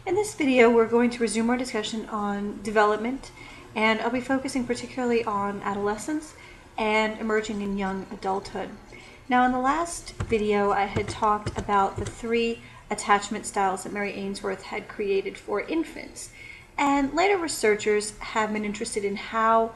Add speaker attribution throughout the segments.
Speaker 1: In this video, we're going to resume our discussion on development, and I'll be focusing particularly on adolescence and emerging in young adulthood. Now, in the last video, I had talked about the 3 attachment styles that Mary Ainsworth had created for infants, and later researchers have been interested in how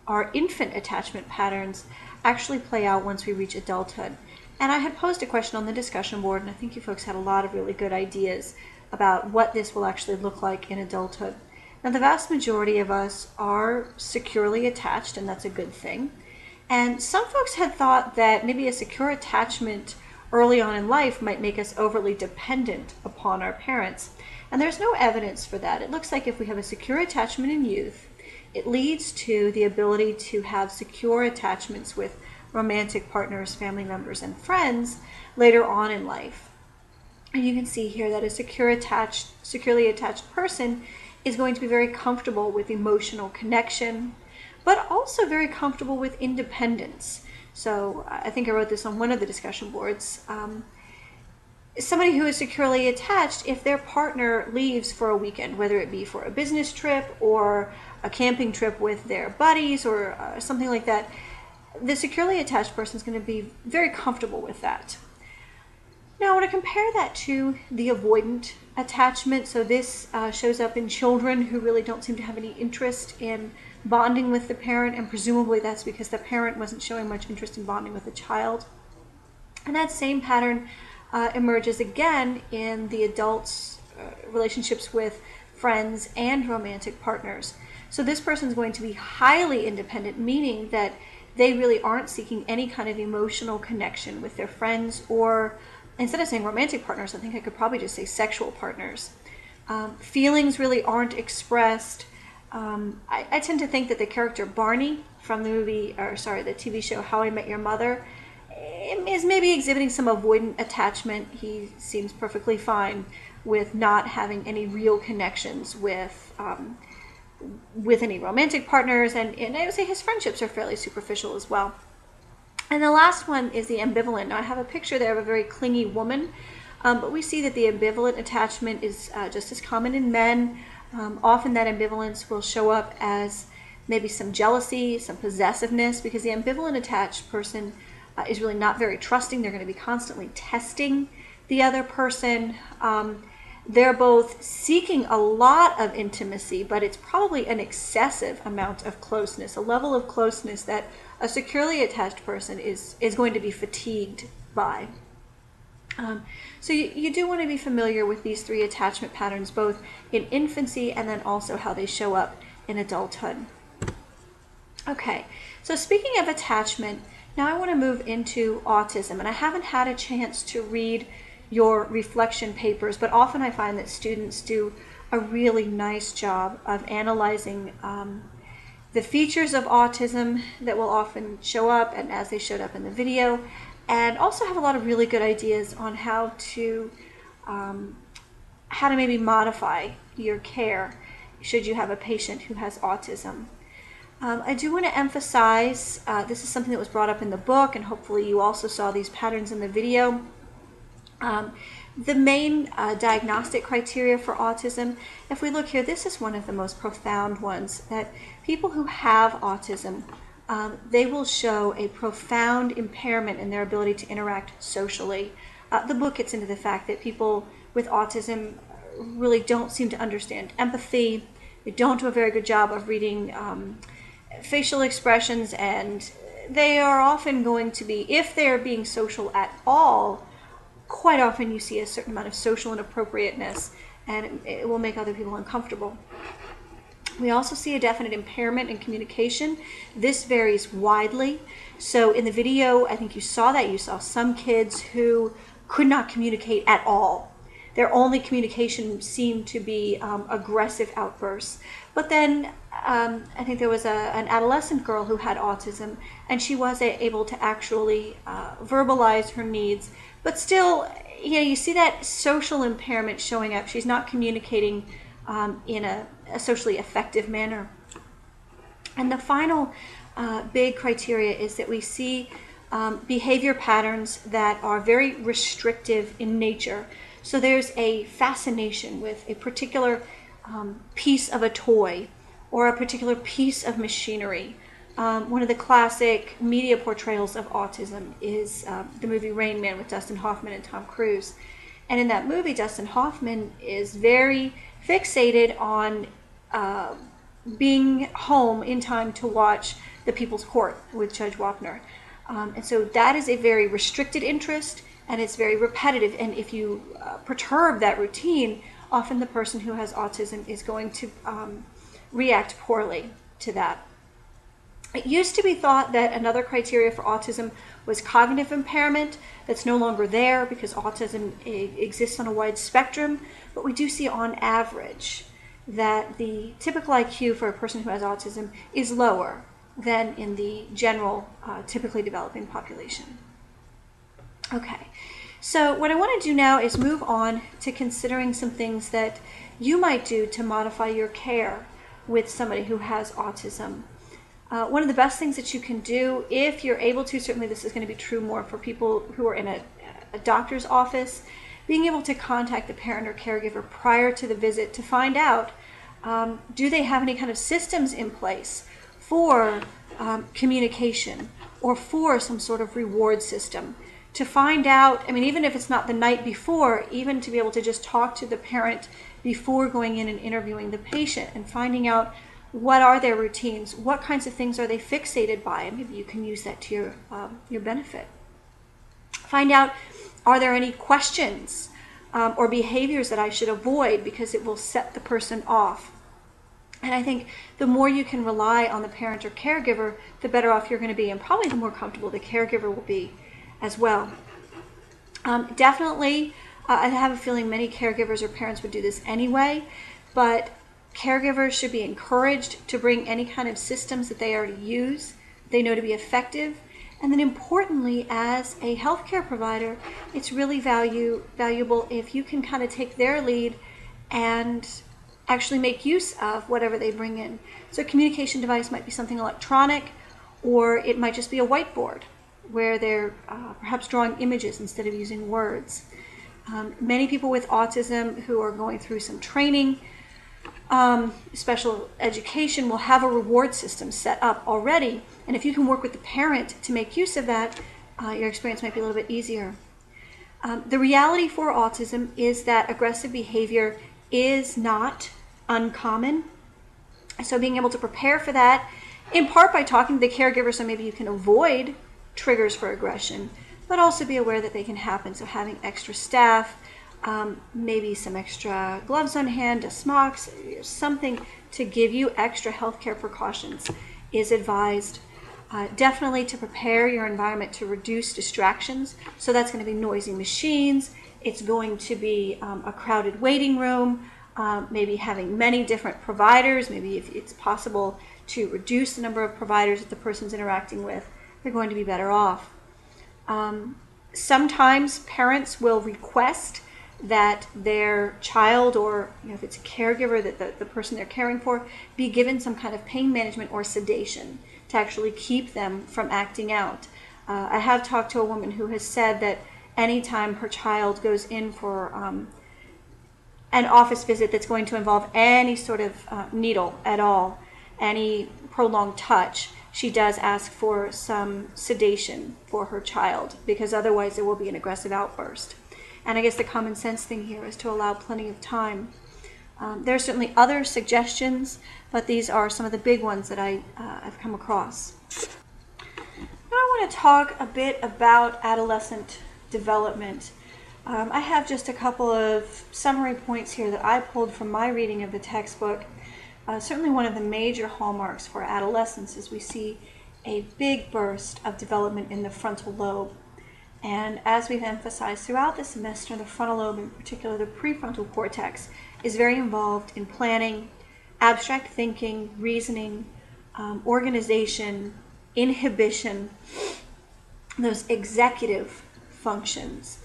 Speaker 1: our infant attachment patterns actually play out once we reach adulthood. And I had posed a question on the discussion board, and I think you folks had a lot of really good ideas about what this will actually look like in adulthood. Now, the vast majority of us are securely attached, and that's a good thing. And some folks had thought that maybe a secure attachment early on in life might make us overly dependent upon our parents. And there's no evidence for that. It looks like if we have a secure attachment in youth, it leads to the ability to have secure attachments with romantic partners, family members, and friends later on in life. And you can see here that a securely attached person is going to be very comfortable with emotional connection, but also very comfortable with independence. So I think I wrote this on one of the discussion boards. Somebody who is securely attached, if their partner leaves for a weekend, whether it be for a business trip or a camping trip with their buddies or something like that, the securely attached person is going to be very comfortable with that. Now, I want to compare that to the avoidant attachment. So this shows up in children who really don't seem to have any interest in bonding with the parent, and presumably that's because the parent wasn't showing much interest in bonding with the child. And that same pattern emerges again in the adults' relationships with friends and romantic partners. So this person is going to be highly independent, meaning that they really aren't seeking any kind of emotional connection with their friends, or instead of saying romantic partners, I think I could probably just say sexual partners. Feelings really aren't expressed. I tend to think that the character Barney from the TV show How I Met Your Mother is maybe exhibiting some avoidant attachment. He seems perfectly fine with not having any real connections with any romantic partners, and I would say his friendships are fairly superficial as well. And the last one is the ambivalent. Now, I have a picture there of a very clingy woman, but we see that the ambivalent attachment is just as common in men. Often that ambivalence will show up as maybe some jealousy, some possessiveness, because the ambivalent attached person is really not very trusting. They're going to be constantly testing the other person. They're both seeking a lot of intimacy, but it's probably an excessive amount of closeness, a level of closeness that a securely attached person is going to be fatigued by. So you do want to be familiar with these 3 attachment patterns, both in infancy and then also how they show up in adulthood. Okay, so speaking of attachment, now I want to move into autism, and I haven't had a chance to read your reflection papers, but often I find that students do a really nice job of analyzing the features of autism that will often show up, and as they showed up in the video, and also have a lot of really good ideas on how to maybe modify your care should you have a patient who has autism. I do want to emphasize, this is something that was brought up in the book, and hopefully you also saw these patterns in the video. The main diagnostic criteria for autism, if we look here, this is one of the most profound ones, that people who have autism, they will show a profound impairment in their ability to interact socially. The book gets into the fact that people with autism really don't seem to understand empathy. They don't do a very good job of reading facial expressions, and they are often going to be, if they are being social at all, quite often you see a certain amount of social inappropriateness, and it will make other people uncomfortable. We also see a definite impairment in communication. This varies widely. So in the video, I think you saw that. You saw some kids who could not communicate at all. Their only communication seemed to be aggressive outbursts. But then I think there was an adolescent girl who had autism, and she was able to actually verbalize her needs. But still, you see that social impairment showing up. She's not communicating in a socially effective manner. And the final big criteria is that we see behavior patterns that are very restrictive in nature. So there's a fascination with a particular piece of a toy or a particular piece of machinery. One of the classic media portrayals of autism is the movie Rain Man with Dustin Hoffman and Tom Cruise. And in that movie, Dustin Hoffman is very fixated on being home in time to watch The People's Court with Judge Wapner. And so that is a very restricted interest, and it's very repetitive. And if you perturb that routine, often the person who has autism is going to react poorly to that. It used to be thought that another criteria for autism was cognitive impairment. That's no longer there because autism exists on a wide spectrum, but we do see on average that the typical IQ for a person who has autism is lower than in the general typically developing population. Okay, so what I want to do now is move on to considering some things that you might do to modify your care with somebody who has autism. One of the best things that you can do, if you're able to, certainly this is going to be true more for people who are in a doctor's office, being able to contact the parent or caregiver prior to the visit to find out, do they have any kind of systems in place for communication or for some sort of reward system. To find out, I mean, even if it's not the night before, even to be able to just talk to the parent before going in and interviewing the patient and finding out what are their routines, what kinds of things are they fixated by, and maybe you can use that to your benefit. Find out, are there any questions or behaviors that I should avoid because it will set the person off. And I think the more you can rely on the parent or caregiver, the better off you're going to be, and probably the more comfortable the caregiver will be as well. Definitely, I have a feeling many caregivers or parents would do this anyway, but caregivers should be encouraged to bring any kind of systems that they already use, they know to be effective. And then importantly, as a healthcare provider, it's really valuable if you can kind of take their lead and actually make use of whatever they bring in. So a communication device might be something electronic, or it might just be a whiteboard where they're perhaps drawing images instead of using words. Many people with autism who are going through some training, special education, will have a reward system set up already, and if you can work with the parent to make use of that, your experience might be a little bit easier. The reality for autism is that aggressive behavior is not uncommon, so being able to prepare for that, in part by talking to the caregiver so maybe you can avoid triggers for aggression, but also be aware that they can happen. So having extra staff, maybe some extra gloves on hand, a smocks, something to give you extra healthcare precautions is advised. Definitely to prepare your environment to reduce distractions. So that's going to be noisy machines. It's going to be a crowded waiting room, maybe having many different providers. Maybe if it's possible to reduce the number of providers that the person's interacting with, they're going to be better off. Sometimes parents will request that their child, or if it's a caregiver, that the person they're caring for, be given some kind of pain management or sedation to actually keep them from acting out. I have talked to a woman who has said that anytime her child goes in for an office visit that's going to involve any sort of needle at all, any prolonged touch, she does ask for some sedation for her child, because otherwise there will be an aggressive outburst. And I guess the common sense thing here is to allow plenty of time. There are certainly other suggestions, but these are some of the big ones that I've come across. Now I want to talk a bit about adolescent development. I have just a couple of summary points here that I pulled from my reading of the textbook. Certainly one of the major hallmarks for adolescence is we see a big burst of development in the frontal lobe. And as we've emphasized throughout the semester, the frontal lobe, in particular the prefrontal cortex, is very involved in planning, abstract thinking, reasoning, organization, inhibition, those executive functions.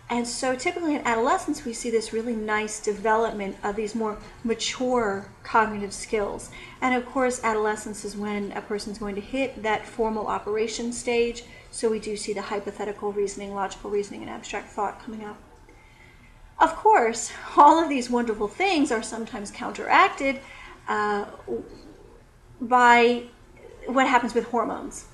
Speaker 1: And so typically in adolescence, we see this really nice development of these more mature cognitive skills. And of course, adolescence is when a person's going to hit that formal operation stage. So we do see the hypothetical reasoning, logical reasoning, and abstract thought coming up. Of course, all of these wonderful things are sometimes counteracted by what happens with hormones.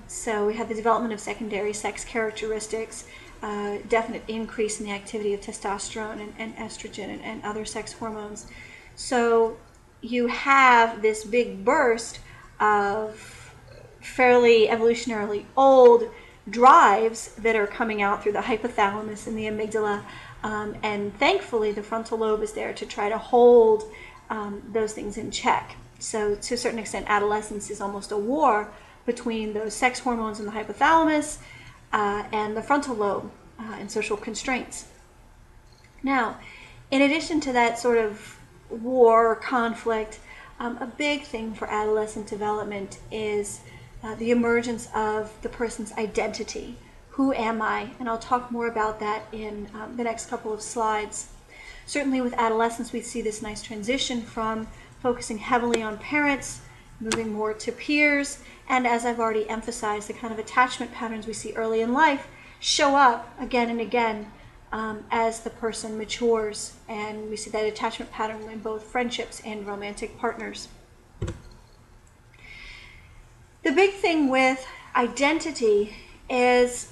Speaker 1: So we have the development of secondary sex characteristics, definite increase in the activity of testosterone and estrogen and other sex hormones. So you have this big burst of fairly evolutionarily old drives that are coming out through the hypothalamus and the amygdala, and thankfully the frontal lobe is there to try to hold those things in check. So to a certain extent, adolescence is almost a war between those sex hormones in the hypothalamus and the frontal lobe and social constraints. Now, in addition to that sort of war or conflict, a big thing for adolescent development is the emergence of the person's identity. Who am I? And I'll talk more about that in the next couple of slides. Certainly with adolescence, we see this nice transition from focusing heavily on parents, moving more to peers, and as I've already emphasized, the kind of attachment patterns we see early in life show up again and again as the person matures, and we see that attachment pattern in both friendships and romantic partners. The big thing with identity is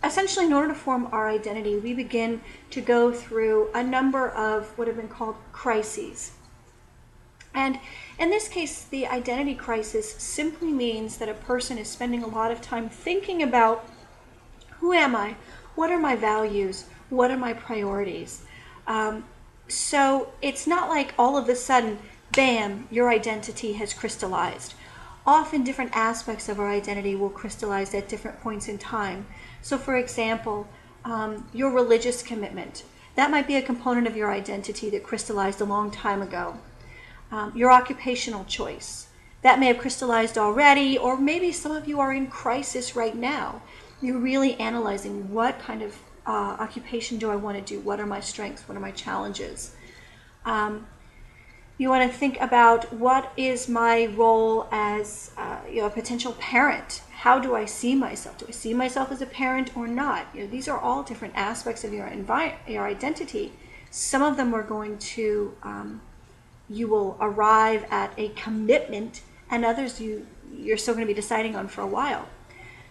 Speaker 1: essentially in order to form our identity, we begin to go through a number of what have been called crises. And in this case, the identity crisis simply means that a person is spending a lot of time thinking about who am I? What are my values? What are my priorities? So it's not like all of a sudden, bam, your identity has crystallized. Often different aspects of our identity will crystallize at different points in time. So for example, your religious commitment. That might be a component of your identity that crystallized a long time ago. Your occupational choice. That may have crystallized already, or maybe some of you are in crisis right now. You're really analyzing what kind of occupation do I want to do? What are my strengths? What are my challenges? You want to think about what is my role as a potential parent. How do I see myself? Do I see myself as a parent or not? These are all different aspects of your identity. Some of them are going to you will arrive at a commitment, and others you're still going to be deciding on for a while.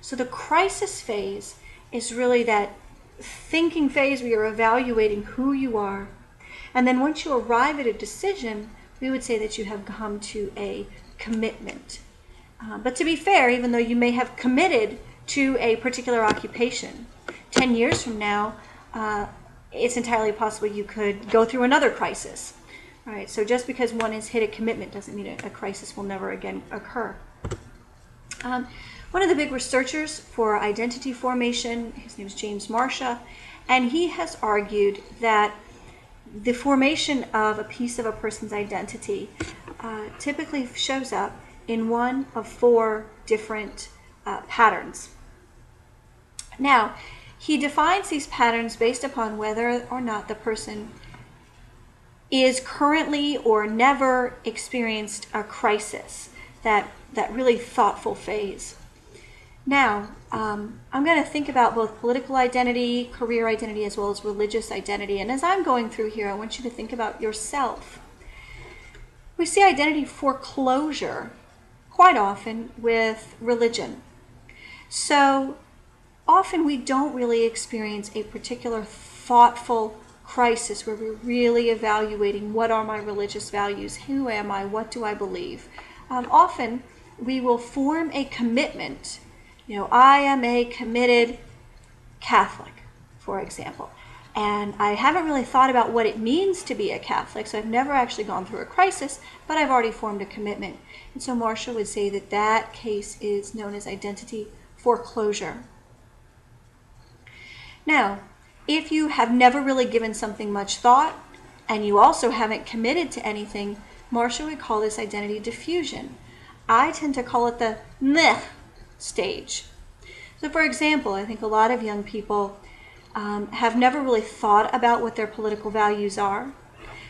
Speaker 1: So the crisis phase is really that thinking phase where you're evaluating who you are. And then once you arrive at a decision, we would say that you have come to a commitment. But to be fair, even though you may have committed to a particular occupation, 10 years from now, it's entirely possible you could go through another crisis. All right, so just because one has hit a commitment doesn't mean a crisis will never again occur. One of the big researchers for identity formation, his name is James Marcia, and he has argued that the formation of a piece of a person's identity typically shows up in one of 4 different patterns. Now, he defines these patterns based upon whether or not the person is currently or never experienced a crisis, that really thoughtful phase. Now, I'm going to think about both political identity, career identity, as well as religious identity. And as I'm going through here, I want you to think about yourself. We see identity foreclosure quite often with religion. So often we don't really experience a particular thoughtful crisis where we're really evaluating what are my religious values, who am I, what do I believe. Often we will form a commitment. I am a committed Catholic, for example, and I haven't really thought about what it means to be a Catholic, so I've never actually gone through a crisis, but I've already formed a commitment. And so Marcia would say that that case is known as identity foreclosure. Now, if you have never really given something much thought, and you also haven't committed to anything, Marcia would call this identity diffusion. I tend to call it the meh stage. So for example, I think a lot of young people have never really thought about what their political values are,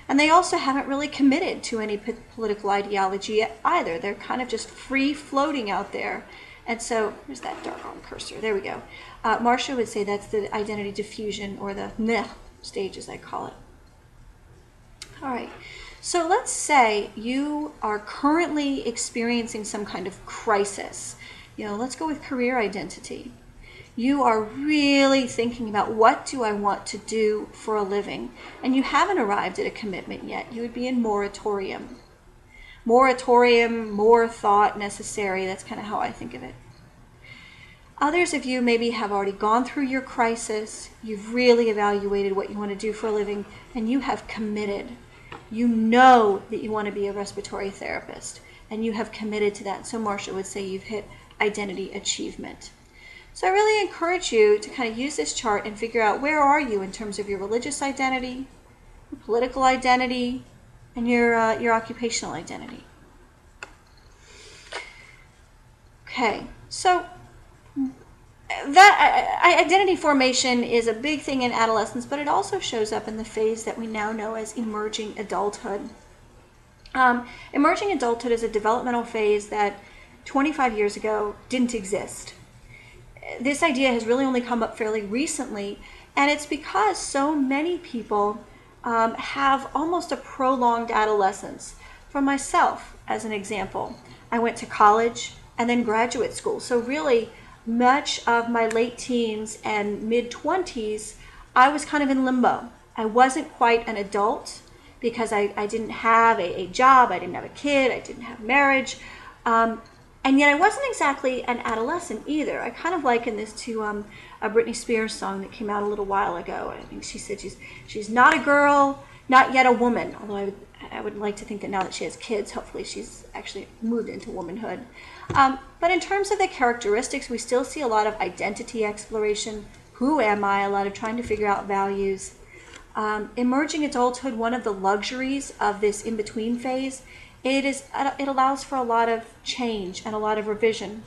Speaker 1: and they also haven't really committed to any political ideology either. They're kind of just free floating out there. And so, where's that dark on cursor? There we go. Marcia would say that's the identity diffusion or the meh stage, as I call it. All right, so let's say you are currently experiencing some kind of crisis. Let's go with career identity. You are really thinking about, what do I want to do for a living? And you haven't arrived at a commitment yet. You would be in moratorium. Moratorium, more thought necessary. That's kind of how I think of it. Others of you maybe have already gone through your crisis. You've really evaluated what you want to do for a living, and you have committed. You know that you want to be a respiratory therapist, and you have committed to that. So Marcia would say you've hit identity achievement. So I really encourage you to kind of use this chart and figure out, where are you in terms of your religious identity, your political identity, and your occupational identity. Okay, so that identity formation is a big thing in adolescence, but it also shows up in the phase that we now know as emerging adulthood. Emerging adulthood is a developmental phase that 25 years ago didn't exist. This idea has really only come up fairly recently, and it's because so many people have almost a prolonged adolescence. For myself, as an example, I went to college and then graduate school. So really, much of my late teens and mid-20s, I was kind of in limbo. I wasn't quite an adult because I didn't have a job, I didn't have a kid, I didn't have marriage. And yet I wasn't exactly an adolescent either. I kind of liken this to a Britney Spears song that came out a little while ago. I think she said she's not a girl, not yet a woman. Although I would like to think that now that she has kids, hopefully she's actually moved into womanhood. But in terms of the characteristics, we still see a lot of identity exploration. Who am I? A lot of trying to figure out values. Emerging adulthood, one of the luxuries of this in-between phase, it allows for a lot of change and a lot of revision.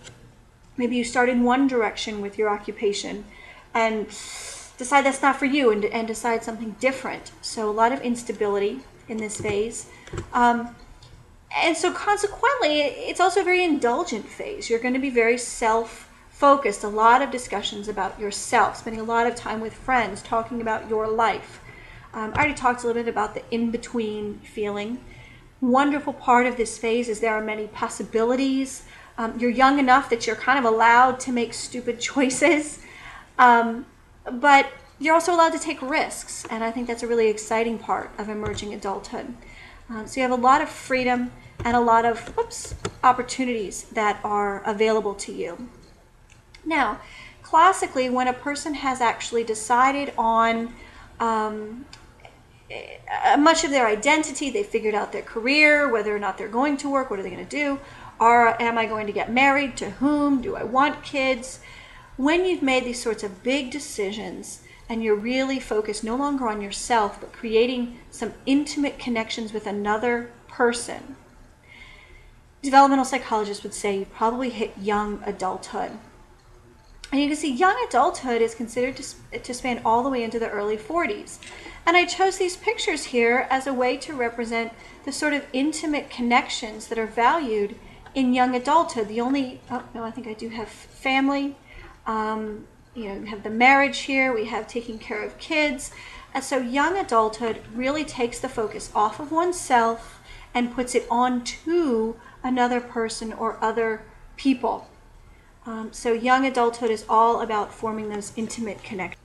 Speaker 1: Maybe you start in one direction with your occupation and decide that's not for you, and decide something different. So a lot of instability in this phase. And so consequently, it's also a very indulgent phase. You're going to be very self-focused, a lot of discussions about yourself, spending a lot of time with friends, talking about your life. I already talked a little bit about the in-between feeling. Wonderful part of this phase is there are many possibilities. You're young enough that you're kind of allowed to make stupid choices, but you're also allowed to take risks, and I think that's a really exciting part of emerging adulthood. So you have a lot of freedom and a lot of opportunities that are available to you. Now, classically, when a person has actually decided on much of their identity, they figured out their career, whether or not they're going to work, what are they going to do, am I going to get married, to whom, do I want kids? When you've made these sorts of big decisions and you're really focused no longer on yourself, but creating some intimate connections with another person, developmental psychologists would say you probably hit young adulthood. And you can see young adulthood is considered to span all the way into the early 40s. And I chose these pictures here as a way to represent the sort of intimate connections that are valued in young adulthood. I think I do have family. We have the marriage here. We have taking care of kids. And so young adulthood really takes the focus off of oneself and puts it onto another person or other people. So young adulthood is all about forming those intimate connections.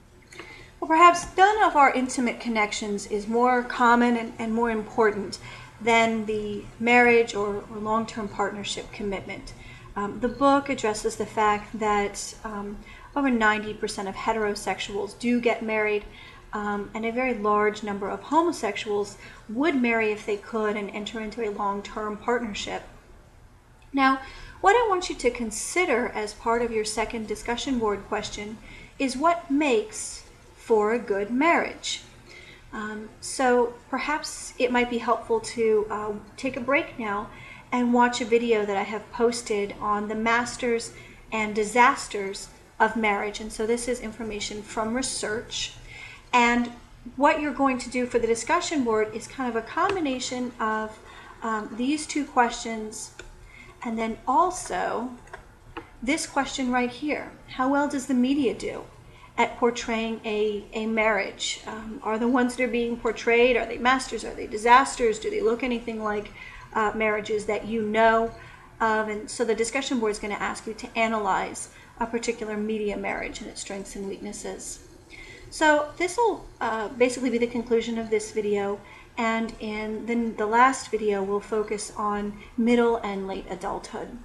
Speaker 1: Well, perhaps none of our intimate connections is more common and more important than the marriage or long-term partnership commitment. The book addresses the fact that over 90% of heterosexuals do get married, and a very large number of homosexuals would marry if they could and enter into a long-term partnership. Now, what I want you to consider as part of your second discussion board question is what makes for a good marriage. So perhaps it might be helpful to take a break now and watch a video that I have posted on the masters and disasters of marriage. And so this is information from research. And what you're going to do for the discussion board is kind of a combination of these two questions, and then also this question right here. How well does the media do at portraying a marriage. Are the ones that are being portrayed, are they masters, are they disasters, do they look anything like marriages that you know of? And so the discussion board is going to ask you to analyze a particular media marriage and its strengths and weaknesses. So this will basically be the conclusion of this video, and in the last video we'll focus on middle and late adulthood.